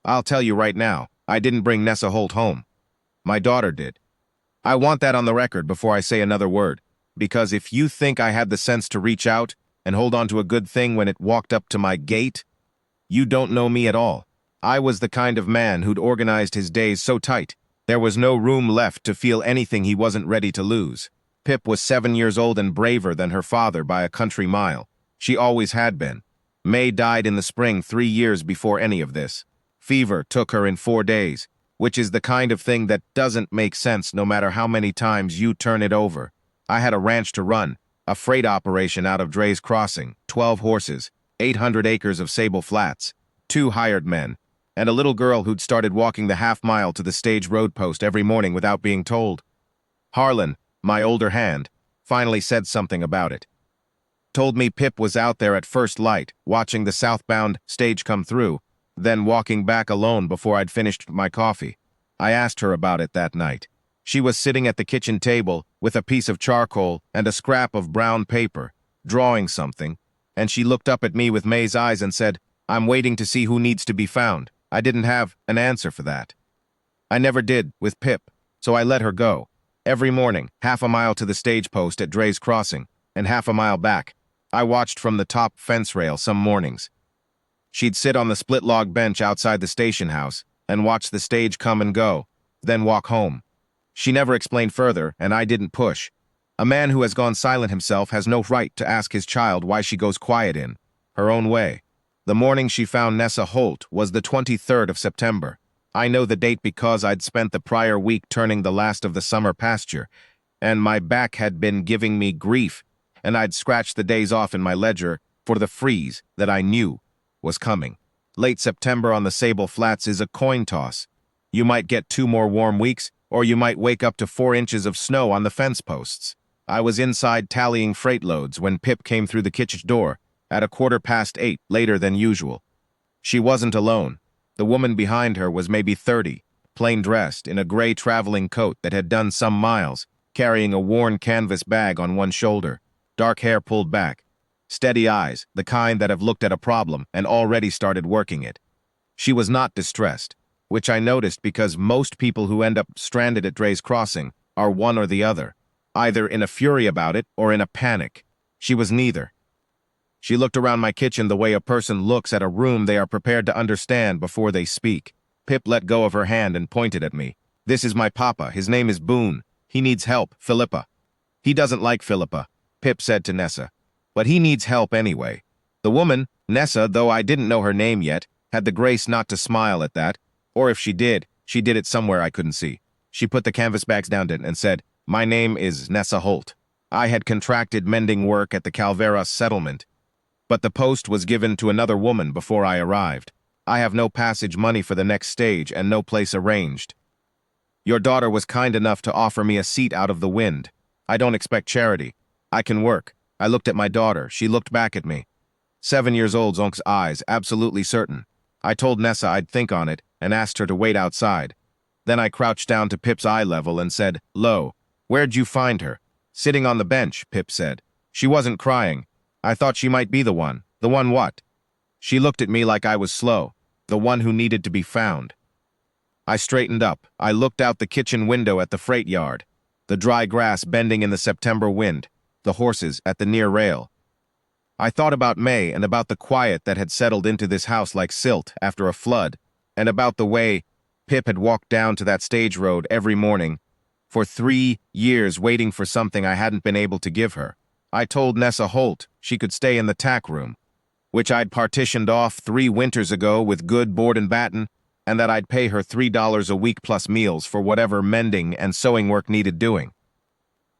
I'll tell you right now, I didn't bring Nessa Holt home. My daughter did. I want that on the record before I say another word, because if you think I had the sense to reach out and hold on to a good thing when it walked up to my gate, you don't know me at all. I was the kind of man who'd organized his days so tight, there was no room left to feel anything he wasn't ready to lose. Pip was 7 years old and braver than her father by a country mile. She always had been. May died in the spring 3 years before any of this. Fever took her in 4 days, which is the kind of thing that doesn't make sense no matter how many times you turn it over. I had a ranch to run, a freight operation out of Dre's Crossing, 12 horses, 800 acres of sable flats, 2 hired men, and a little girl who'd started walking the half-mile to the stage road post every morning without being told. Harlan, my older hand, finally said something about it. Told me Pip was out there at first light, watching the southbound stage come through, then walking back alone before I'd finished my coffee. I asked her about it that night. She was sitting at the kitchen table with a piece of charcoal and a scrap of brown paper, drawing something, and she looked up at me with May's eyes and said, "I'm waiting to see who needs to be found." I didn't have an answer for that. I never did with Pip, so I let her go. Every morning, half a mile to the stage post at Dre's Crossing, and half a mile back. I watched from the top fence rail some mornings. She'd sit on the split log bench outside the station house and watch the stage come and go, then walk home. She never explained further, and I didn't push. A man who has gone silent himself has no right to ask his child why she goes quiet in her own way. The morning she found Nessa Holt was the 23rd of September. I know the date because I'd spent the prior week turning the last of the summer pasture, and my back had been giving me grief, and I'd scratched the days off in my ledger for the freeze that I knew was coming. Late September on the Sable Flats is a coin toss. You might get 2 more warm weeks, or you might wake up to 4 inches of snow on the fence posts. I was inside tallying freight loads when Pip came through the kitchen door at 8:15, later than usual. She wasn't alone. The woman behind her was maybe 30, plain dressed in a gray traveling coat that had done some miles, carrying a worn canvas bag on one shoulder, dark hair pulled back, steady eyes, the kind that have looked at a problem and already started working it. She was not distressed, which I noticed because most people who end up stranded at Dre's Crossing are one or the other, either in a fury about it or in a panic. She was neither. She looked around my kitchen the way a person looks at a room they are prepared to understand before they speak. Pip let go of her hand and pointed at me. "This is my papa. His name is Boone. He needs help, Philippa." "He doesn't like Philippa," Pip said to Nessa. "But he needs help anyway." The woman, Nessa, though I didn't know her name yet, had the grace not to smile at that, or if she did it somewhere I couldn't see. She put the canvas bags down and said, "My name is Nessa Holt. I had contracted mending work at the Calvera settlement, but the post was given to another woman before I arrived. I have no passage money for the next stage and no place arranged. Your daughter was kind enough to offer me a seat out of the wind. I don't expect charity. I can work." I looked at my daughter. She looked back at me. 7 years old, Zonk's eyes, absolutely certain. I told Nessa I'd think on it and asked her to wait outside. Then I crouched down to Pip's eye level and said, "Lo, where'd you find her?" "Sitting on the bench," Pip said. "She wasn't crying. I thought she might be the one." "The one what?" She looked at me like I was slow. "The one who needed to be found." I straightened up. I looked out the kitchen window at the freight yard, the dry grass bending in the September wind, the horses at the near rail. I thought about May and about the quiet that had settled into this house like silt after a flood, and about the way Pip had walked down to that stage road every morning for 3 years waiting for something I hadn't been able to give her. I told Nessa Holt she could stay in the tack room, which I'd partitioned off 3 winters ago with good board and batten, and that I'd pay her $3 a week plus meals for whatever mending and sewing work needed doing.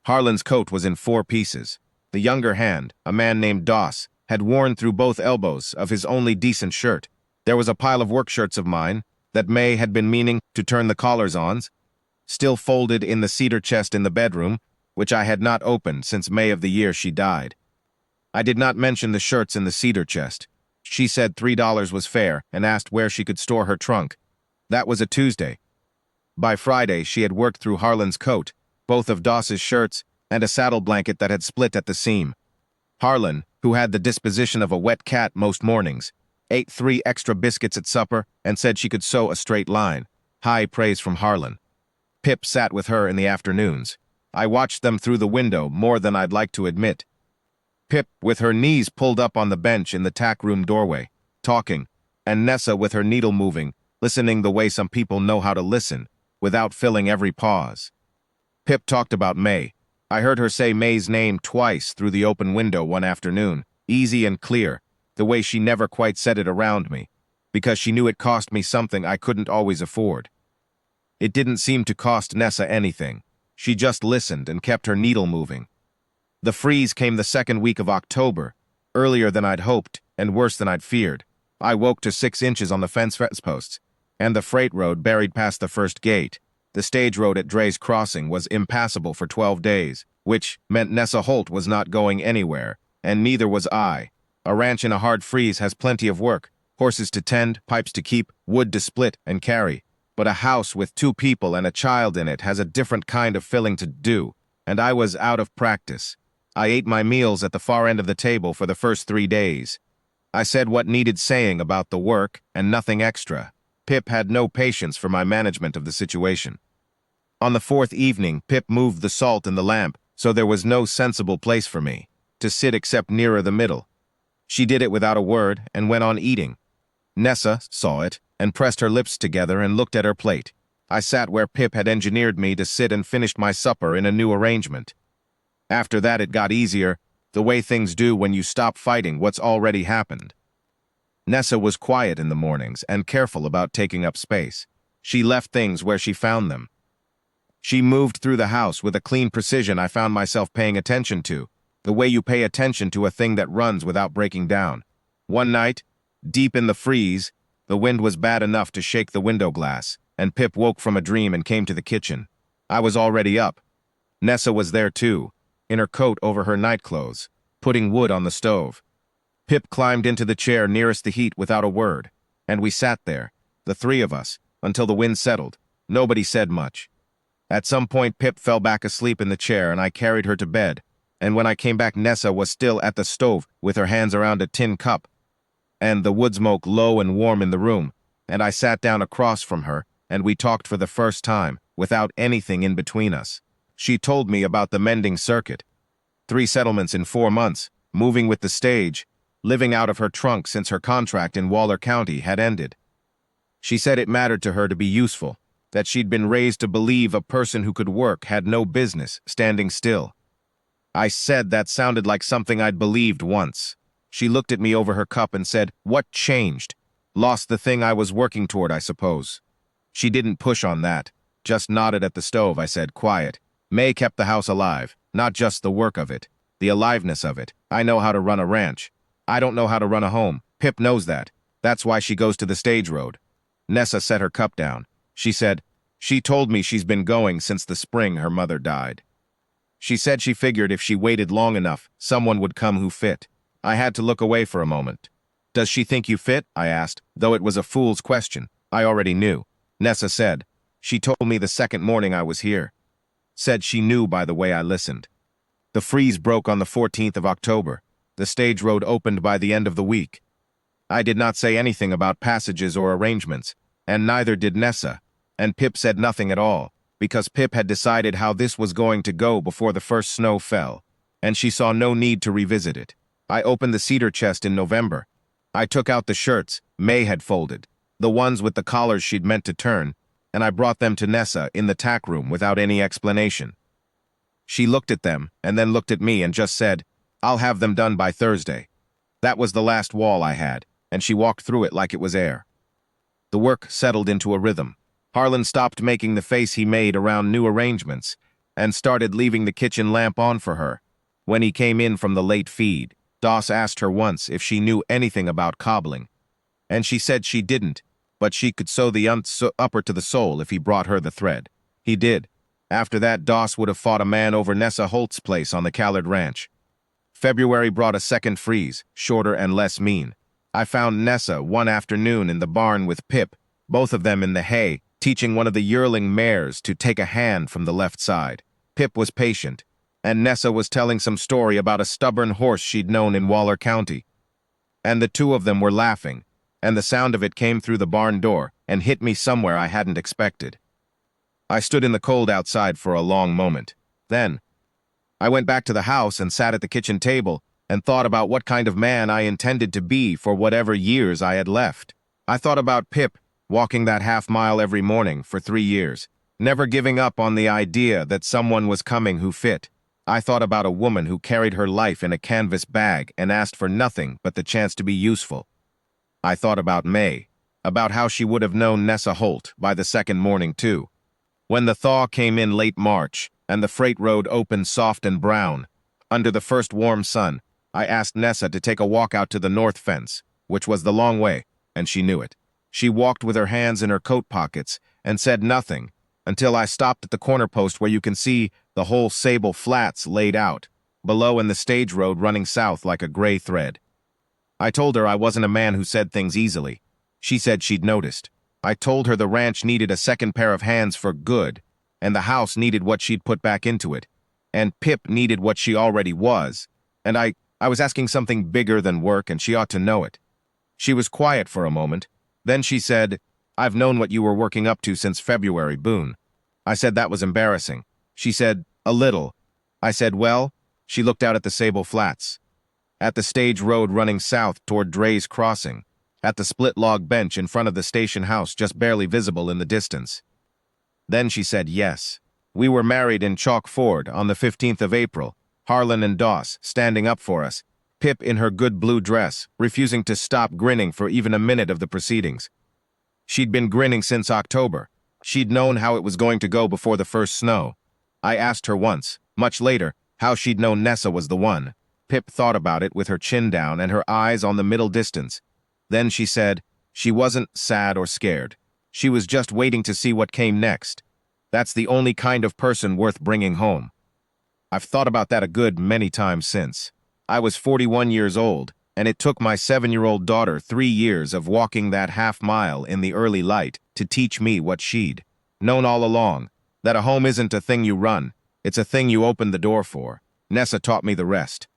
Harlan's coat was in 4 pieces. The younger hand, a man named Doss, had worn through both elbows of his only decent shirt. There was a pile of work shirts of mine that May had been meaning to turn the collars on, still folded in the cedar chest in the bedroom, which I had not opened since May of the year she died. I did not mention the shirts in the cedar chest. She said $3 was fair and asked where she could store her trunk. That was a Tuesday. By Friday, she had worked through Harlan's coat, both of Doss's shirts, and a saddle blanket that had split at the seam. Harlan, who had the disposition of a wet cat most mornings, ate 3 extra biscuits at supper, and said she could sew a straight line. High praise from Harlan. Pip sat with her in the afternoons. I watched them through the window more than I'd like to admit. Pip with her knees pulled up on the bench in the tack room doorway, talking, and Nessa with her needle moving, listening the way some people know how to listen, without filling every pause. Pip talked about May. I heard her say May's name twice through the open window one afternoon, easy and clear, the way she never quite said it around me, because she knew it cost me something I couldn't always afford. It didn't seem to cost Nessa anything. She just listened and kept her needle moving. The freeze came the second week of October, earlier than I'd hoped and worse than I'd feared. I woke to 6 inches on the fence posts, and the freight road buried past the first gate. The stage road at Dre's Crossing was impassable for 12 days, which meant Nessa Holt was not going anywhere, and neither was I. A ranch in a hard freeze has plenty of work, horses to tend, pipes to keep, wood to split and carry. But a house with 2 people and a child in it has a different kind of filling to do, and I was out of practice. I ate my meals at the far end of the table for the first 3 days. I said what needed saying about the work and nothing extra. Pip had no patience for my management of the situation. On the 4th evening, Pip moved the salt in the lamp, so there was no sensible place for me to sit except nearer the middle. She did it without a word and went on eating. Nessa saw it and pressed her lips together and looked at her plate. I sat where Pip had engineered me to sit and finished my supper in a new arrangement. After that it got easier, the way things do when you stop fighting what's already happened. Nessa was quiet in the mornings and careful about taking up space. She left things where she found them. She moved through the house with a clean precision I found myself paying attention to, the way you pay attention to a thing that runs without breaking down. One night, deep in the freeze, the wind was bad enough to shake the window glass, and Pip woke from a dream and came to the kitchen. I was already up. Nessa was there too, in her coat over her nightclothes, putting wood on the stove. Pip climbed into the chair nearest the heat without a word, and we sat there, the 3 of us, until the wind settled. Nobody said much. At some point Pip fell back asleep in the chair and I carried her to bed, and when I came back Nessa was still at the stove with her hands around a tin cup, and the wood smoke low and warm in the room, and I sat down across from her, and we talked for the first time, without anything in between us. She told me about the mending circuit. 3 settlements in 4 months, moving with the stage, living out of her trunk since her contract in Waller County had ended. She said it mattered to her to be useful, that she'd been raised to believe a person who could work had no business standing still. I said that sounded like something I'd believed once. She looked at me over her cup and said, "What changed? Lost the thing I was working toward, I suppose." She didn't push on that, just nodded at the stove. I said, "Quiet. May kept the house alive, not just the work of it, the aliveness of it. I know how to run a ranch. I don't know how to run a home. Pip knows that. That's why she goes to the stage road." Nessa set her cup down. She said, "She told me she's been going since the spring her mother died. She said she figured if she waited long enough, someone would come who fit." I had to look away for a moment. "Does she think you fit?" I asked, though it was a fool's question. I already knew. Nessa said, "She told me the second morning I was here." Said she knew by the way I listened. The freeze broke on the 14th of October. The stage road opened by the end of the week. I did not say anything about passages or arrangements, and neither did Nessa, and Pip said nothing at all, because Pip had decided how this was going to go before the first snow fell, and she saw no need to revisit it. I opened the cedar chest in November. I took out the shirts May had folded, the ones with the collars she'd meant to turn, and I brought them to Nessa in the tack room without any explanation. She looked at them and then looked at me and just said, "I'll have them done by Thursday." That was the last wall I had, and she walked through it like it was air. The work settled into a rhythm. Harlan stopped making the face he made around new arrangements and started leaving the kitchen lamp on for her. When he came in from the late feed, Doss asked her once if she knew anything about cobbling, and she said she didn't, but she could sew the upper to the sole if he brought her the thread. He did. After that, Doss would have fought a man over Nessa Holt's place on the Callard Ranch. February brought a second freeze, shorter and less mean. I found Nessa one afternoon in the barn with Pip, both of them in the hay, teaching one of the yearling mares to take a hand from the left side. Pip was patient, and Nessa was telling some story about a stubborn horse she'd known in Waller County. And the 2 of them were laughing, and the sound of it came through the barn door and hit me somewhere I hadn't expected. I stood in the cold outside for a long moment. Then, I went back to the house and sat at the kitchen table and thought about what kind of man I intended to be for whatever years I had left. I thought about Pip walking that half-mile every morning for 3 years, never giving up on the idea that someone was coming who fit. I thought about a woman who carried her life in a canvas bag and asked for nothing but the chance to be useful. I thought about May, about how she would have known Nessa Holt by the second morning, too. When the thaw came in late March and the freight road opened soft and brown, under the first warm sun, I asked Nessa to take a walk out to the north fence, which was the long way, and she knew it. She walked with her hands in her coat pockets and said nothing until I stopped at the corner post where you can see the whole Sable Flats laid out, below in the stage road running south like a gray thread. I told her I wasn't a man who said things easily. She said she'd noticed. I told her the ranch needed a second pair of hands for good, and the house needed what she'd put back into it, and Pip needed what she already was, and I was asking something bigger than work, and she ought to know it. She was quiet for a moment. Then she said, "I've known what you were working up to since February, Boone." I said that was embarrassing. She said, "A little." I said, "Well?" She looked out at the Sable Flats, at the stage road running south toward Dre's Crossing, at the split log bench in front of the station house just barely visible in the distance. Then she said yes. We were married in Chalk Ford on the 15th of April, Harlan and Doss standing up for us, Pip in her good blue dress, refusing to stop grinning for even a minute of the proceedings. She'd been grinning since October. She'd known how it was going to go before the first snow. I asked her once, much later, how she'd known Nessa was the one. Pip thought about it with her chin down and her eyes on the middle distance. Then she said she wasn't sad or scared. She was just waiting to see what came next. That's the only kind of person worth bringing home. I've thought about that a good many times since. I was 41 years old, and it took my 7-year-old daughter 3 years of walking that half-mile in the early light to teach me what she'd known all along, that a home isn't a thing you run, it's a thing you open the door for. Nessa taught me the rest.